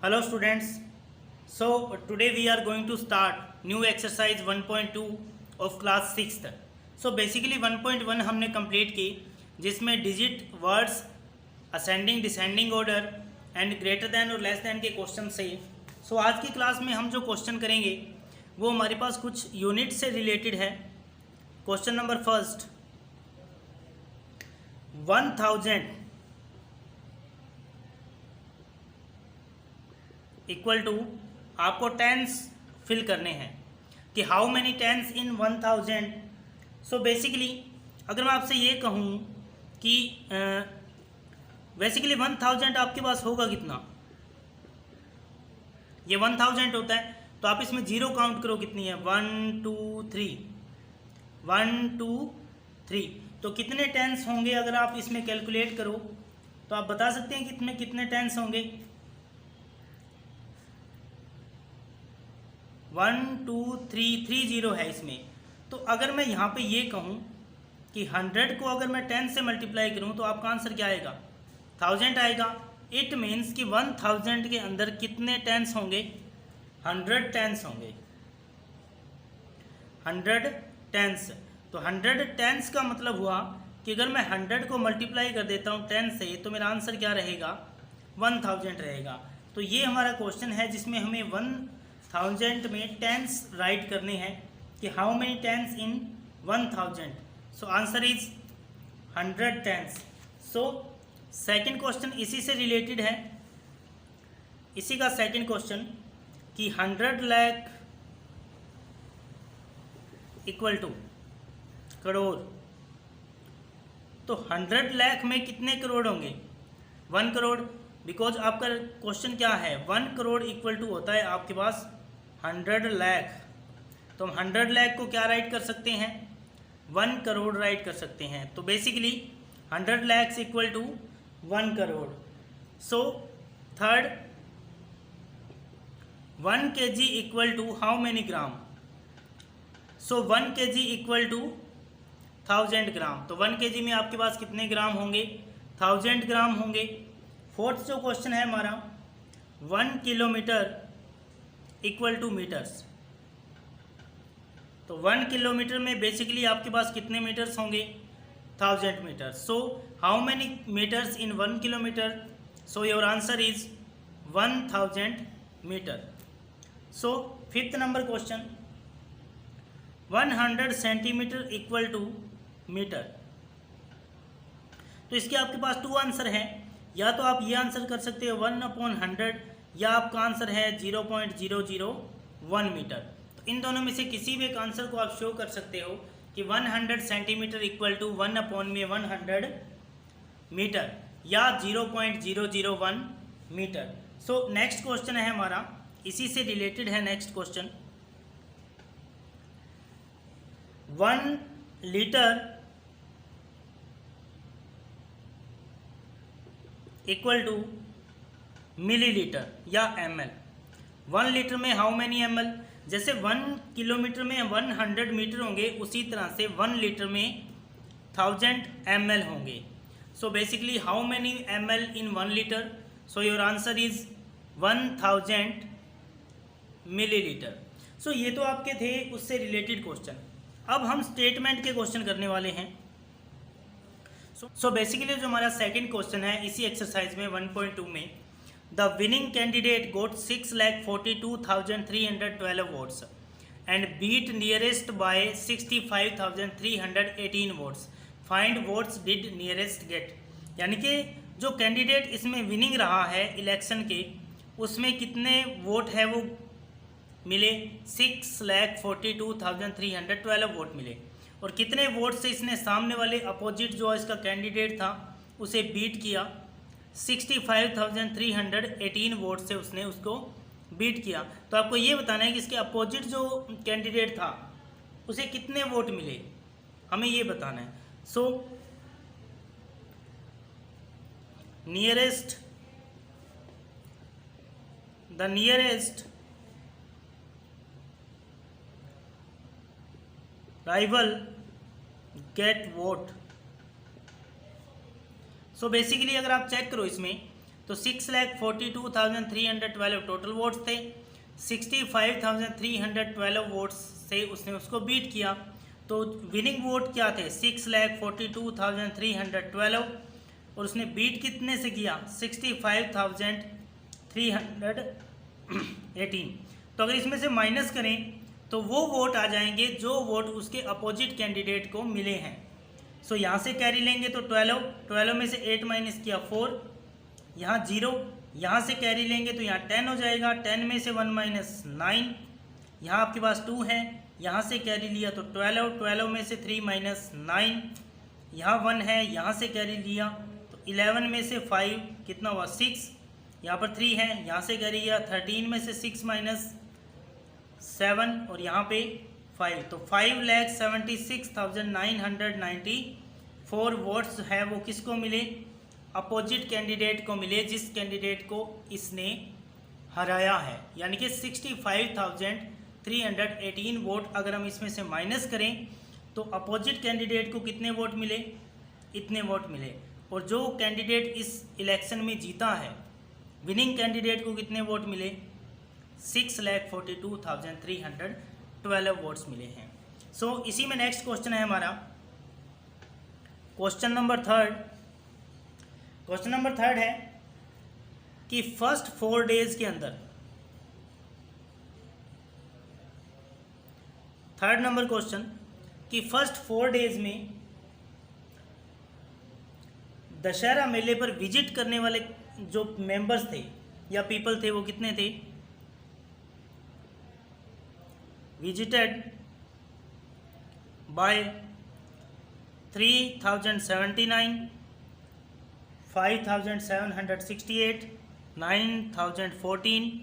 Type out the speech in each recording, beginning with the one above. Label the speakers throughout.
Speaker 1: Hello students. So today we are going to start new exercise 1.2 of class 6th. So basically 1.1 हमने complete की जिसमें digit words ascending descending order and greater than और less than के question से। So आज की class में हम जो क्वेश्चन करेंगे वो हमारे पास कुछ यूनिट से रिलेटेड है। Question number first, 1000 equal to आपको टेंस फिल करने हैं कि how many tens in 1000। So basically अगर मैं आपसे ये कहूँ कि बेसिकली 1000 आपके पास होगा कितना, ये 1000 होता है तो आप इसमें जीरो काउंट करो कितनी है, 1 2 3 1 2 3। तो कितने टेंस होंगे अगर आप इसमें कैलकुलेट करो तो आप बता सकते हैं कि इसमें कितने टेंस होंगे। 1 2 3 3 0 है इसमें। तो अगर मैं यहाँ पे ये कहूँ कि 100 को अगर मैं 10 से मल्टीप्लाई करूँ तो आपका आंसर क्या आएगा, 1000 आएगा। इट मीन्स कि 1000 के अंदर कितने टेंस होंगे, 100 टेंस होंगे, 100 टेंस। तो 100 टेंस का मतलब हुआ कि अगर मैं 100 को मल्टीप्लाई कर देता हूँ 10 से तो मेरा आंसर क्या रहेगा, 1000 रहेगा। तो ये हमारा क्वेश्चन है जिसमें हमें 1000 में टेंस राइट करने हैं कि how many tens in 1000। So answer is 100 tens. So second question इसी से रिलेटेड है, इसी का सेकंड क्वेश्चन कि 100 लाख इक्वल टू करोड़। तो 100 लाख में कितने करोड़ होंगे, 1 करोड़। बिकॉज आपका क्वेश्चन क्या है, 1 करोड़ इक्वल टू होता है आपके पास 100 लाख। तो हम 100 लाख को क्या राइट कर सकते हैं, 1 करोड़ राइट कर सकते हैं। तो basically 100 lakh equal to 1 crore. So third, 1 kg equal to how many gram. So 1 kg equal to 1000 gram. तो 1 kg में आपके पास कितने ग्राम होंगे, 1000 ग्राम होंगे। फोर्थ जो क्वेश्चन है हमारा, 1 किलोमीटर इक्वल टू मीटर्स। तो 1 किलोमीटर में बेसिकली आपके पास कितने मीटर्स होंगे, 1000 metres. So how many metres in 1 kilometre. So your answer is 1000 metre. So fifth number question, 100 centimetre equal to metre. तो इसके आपके पास 2 आंसर हैं, या तो आप ये आंसर कर सकते हो 1/100, या आपका आंसर है 0.001 मीटर। तो इन दोनों में से किसी भी एक आंसर को आप शो कर सकते हो कि 100 सेंटीमीटर इक्वल टू 1/100 मीटर या 0.001 मीटर। सो नेक्स्ट क्वेश्चन है हमारा, इसी से रिलेटेड है next question, 1 litre equal to millilitre या ml। 1 लीटर में हाउ मैनी ml। जैसे 1 किलोमीटर में 100 मीटर होंगे उसी तरह से 1 लीटर में 1000 ml होंगे। So basically how many ml in 1 litre. So your answer is 1000 millilitre. So ये तो आपके थे उससे रिलेटेड क्वेश्चन। अब हम स्टेटमेंट के क्वेश्चन करने वाले हैं। सो बेसिकली जो हमारा सेकंड क्वेश्चन है इसी एक्सरसाइज में 1.2 में, the winning candidate got 6,42,312 votes and beat nearest by 65,318 votes, find votes did nearest get. यानी कि जो कैंडिडेट इसमें विनिंग रहा है इलेक्शन के, उसमें कितने वोट है वो मिले, 6,42,312 वोट मिले। और कितने वोट से इसने सामने वाले अपोजिट जो इसका कैंडिडेट था उसे बीट किया, 65,318 वोट से उसने उसको बीट किया। तो आपको ये बताना है कि इसके अपोजिट जो कैंडिडेट था उसे कितने वोट मिले, हमें ये बताना है। So nearest, the nearest rival get vote. So basically अगर आप चेक करो इसमें तो 6,42,312 टोटल वोट्स थे, 65,312 वोट्स से उसने उसको बीट किया। तो विनिंग वोट क्या थे? 6,42,312 और उसने बीट कितने से किया? 65,318। तो अगर इसमें से माइनस करें तो वो वोट आ जाएंगे जो वोट उसके अपोजिट कैंडिडेट को मिले हैं। सो यहाँ से कैरी लेंगे तो 12 में से 8 माइनस किया 4, यहाँ 0, यहाँ से कैरी लेंगे तो यहाँ 10 हो जाएगा, 10 में से 1 माइनस 9, यहाँ आपके पास 2 है, यहाँ से कैरी लिया तो 12 में से 3 माइनस 9, यहाँ 1 है, यहाँ से कैरी लिया तो 11 में से 5 कितना हुआ? 6, यहाँ पर 3 है, यहाँ से कैरी लिया 13 में से 6 माइनस 7 और यहाँ पे 5, तो 5,76,994 वोट्स है वो किसको मिले? अपोजिट कैंडिडेट को मिले, जिस कैंडिडेट को इसने हराया है। यानी कि 65,318 वोट अगर हम इसमें से माइनस करें तो अपोजिट कैंडिडेट को कितने वोट मिले? इतने वोट मिले। और जो कैंडिडेट इस इलेक्शन में जीता है, विनिंग कैंडिडेट को कितने वोट मिले? 6,42,312 वोट्स मिले हैं। सो इसी में नेक्स्ट क्वेश्चन है हमारा question number third. Question number third है कि फर्स्ट 4 डेज के अंदर, थर्ड नंबर क्वेश्चन कि फर्स्ट 4 डेज में दशहरा मेले पर विजिट करने वाले जो मेंबर्स थे या पीपल थे वो कितने थे? Visited by 3,079, 5,768, 9,014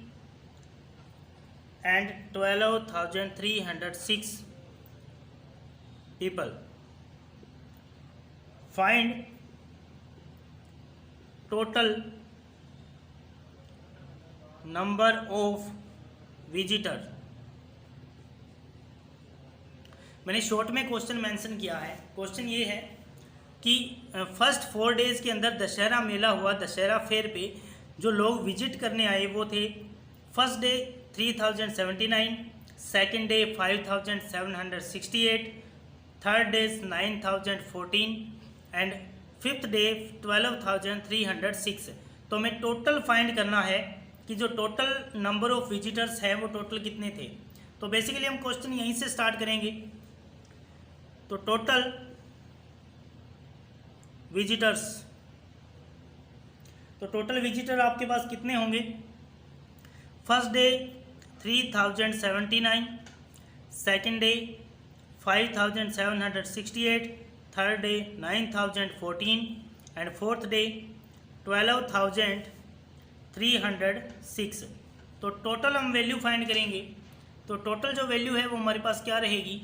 Speaker 1: and 12,306 people. Find total number of visitor। मैंने शॉर्ट में क्वेश्चन मेंशन किया है। क्वेश्चन ये है कि फर्स्ट 4 डेज के अंदर दशहरा मेला हुआ, दशहरा फेयर पे जो लोग विजिट करने आए वो थे, first day 3,079, second day 5,768, third day 9,014 and fifth day 12,306। तो हमें टोटल फाइंड करना है कि जो टोटल नंबर ऑफ विजिटर्स है वो टोटल कितने थे। तो बेसिकली हम क्वेश्चन यहीं से स्टार्ट करेंगे। तो टोटल विजिटर्स, तो टोटल विजिटर आपके पास कितने होंगे? First day 3,079, second day 5,768, third day 9,014 and fourth day 12,306। तो टोटल हम वैल्यू फाइंड करेंगे। तो टोटल जो वैल्यू है वो हमारे पास क्या रहेगी?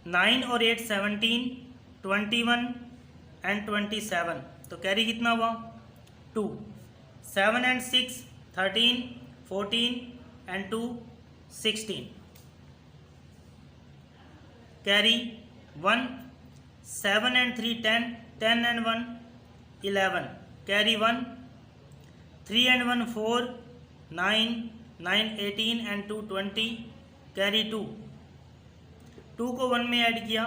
Speaker 1: 9 और 8 17, 21 एंड 27। तो कैरी कितना हुआ? 2, 7 and 6 13, 14 and 2 16, carry 1, 7 and 3 10, 10 and 1 11, carry 1, 3 and 1 4, 9, 9 18 and 2 20, carry 2, 2 को 1 में ऐड किया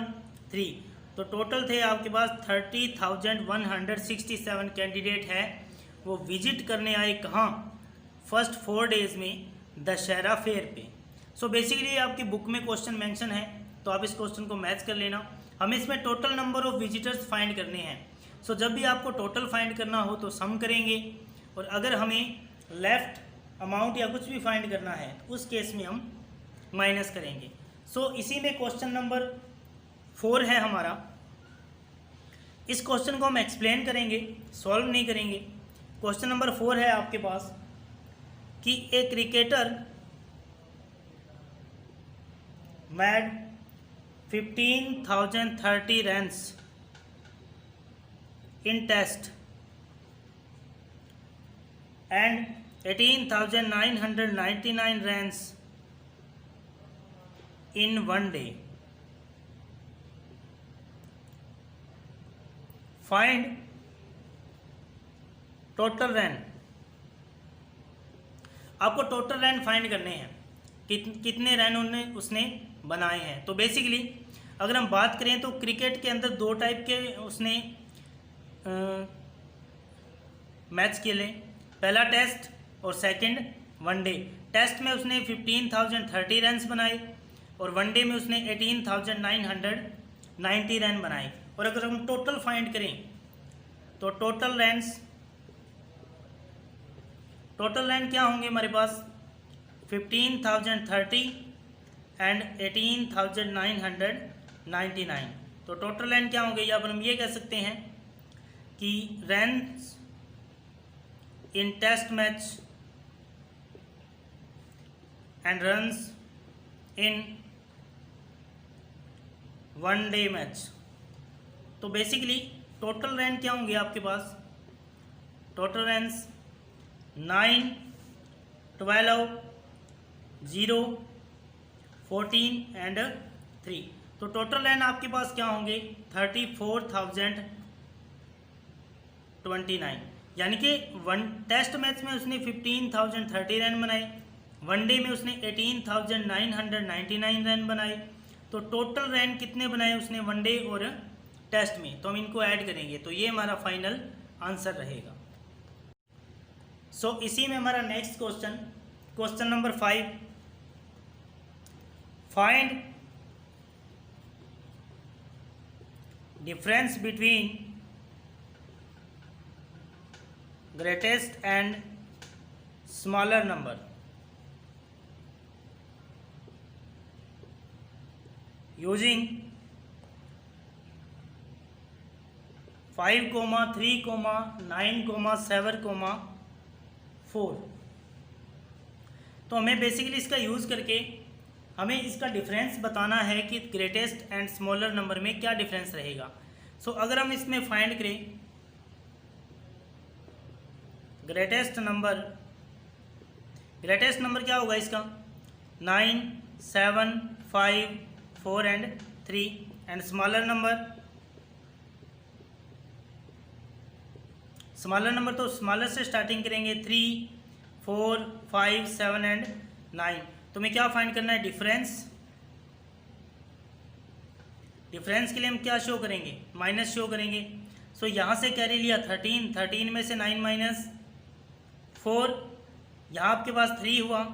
Speaker 1: 3। तो टोटल थे आपके पास 30,167 कैंडिडेट है वो विजिट करने आए कहाँ? फर्स्ट 4 डेज में दशहरा फेयर पे। सो बेसिकली आपकी बुक में क्वेश्चन मेंशन है तो आप इस क्वेश्चन को मैच कर लेना। हमें इसमें total number of visitors find करने हैं। सो जब भी आपको टोटल फाइंड करना हो तो सम करेंगे, और अगर हमें लेफ्ट अमाउंट या कुछ भी फाइंड करना है तो उस केस में हम माइनस करेंगे। सो इसी में क्वेश्चन नंबर 4 है हमारा। इस क्वेश्चन को हम एक्सप्लेन करेंगे, सॉल्व नहीं करेंगे। क्वेश्चन नंबर 4 है आपके पास कि a cricketer made 15,030 runs in test and 18,999 runs in 1 day. Find total run, आपको टोटल रैन फाइंड करने हैं, कितने रैन उसने बनाए हैं। तो बेसिकली अगर हम बात करें तो क्रिकेट के अंदर 2 टाइप के उसने मैच खेले, पहला टेस्ट और सेकंड वनडे। टेस्ट में उसने 15,030 रन बनाए और वनडे में उसने 18,990 रन बनाए। और अगर हम टोटल फाइंड करें तो टोटल रन क्या होंगे हमारे पास, 15,030 एंड 18,999। तो टोटल रन क्या होंगे, या पर हम ये कह सकते हैं कि runs in test match and runs in one day match. तो बेसिकली टोटल रन क्या होंगे आपके पास, टोटल रन्स 9, 12, 0, 14 एंड 3। तो टोटल रन आपके पास क्या होंगे 34,029। यानी कि टेस्ट मैच में उसने 15,030 रन बनाए, वनडे में उसने 18,999 रन बनाए। तो टोटल रन कितने बनाए उसने वनडे और टेस्ट में, तो हम इनको ऐड करेंगे तो ये हमारा फाइनल आंसर रहेगा। सो इसी में हमारा next question number 5, find difference between greatest and smaller number using 5, 3, 9, 7, 4। तो हमें बेसिकली इसका यूज़ करके हमें इसका डिफरेंस बताना है कि ग्रेटेस्ट एंड स्मॉलर नंबर में क्या डिफरेंस रहेगा। सो अगर हम इसमें फाइंड करें ग्रेटेस्ट नंबर क्या होगा इसका 9, 7, 5, 4 एंड 3 एंड स्मॉलर नंबर तो स्मॉलर से स्टार्टिंग करेंगे 3, 4, 5, 7 एंड 9। तो हमें क्या फाइंड करना है डिफरेंस के लिए हम क्या शो करेंगे माइनस शो करेंगे। सो यहाँ से कैरी लिया 13 में से 9 माइनस 4, यहाँ आपके पास 3 हुआ,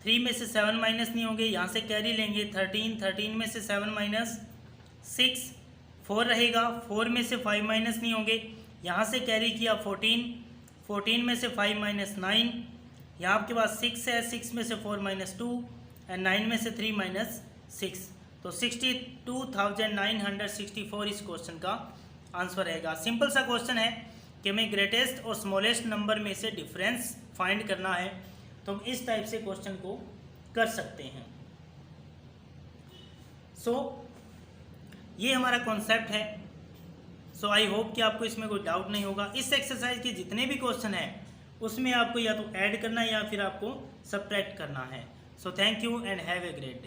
Speaker 1: 3 में से 7 माइनस नहीं होंगे, यहाँ से कैरी लेंगे 13 में से 7 माइनस 6, 4 रहेगा, 4 में से 5 माइनस नहीं होंगे, यहाँ से कैरी किया 14 में से 5 माइनस 9, यहाँ आपके पास 6 है, 6 में से 4 माइनस 2 एंड 9 में से 3 माइनस 6। तो 62,964 इस क्वेश्चन का आंसर रहेगा। सिंपल सा क्वेश्चन है कि हमें ग्रेटेस्ट और स्मॉलेस्ट नंबर में से डिफरेंस फाइंड करना है, तो हम इस टाइप से क्वेश्चन को कर सकते हैं। ये हमारा कॉन्सेप्ट है। आई होप कि आपको इसमें कोई डाउट नहीं होगा। इस एक्सरसाइज के जितने भी क्वेश्चन हैं उसमें आपको या तो ऐड करना है या फिर आपको सब्ट्रैक्ट करना है। Thank you and have a great day.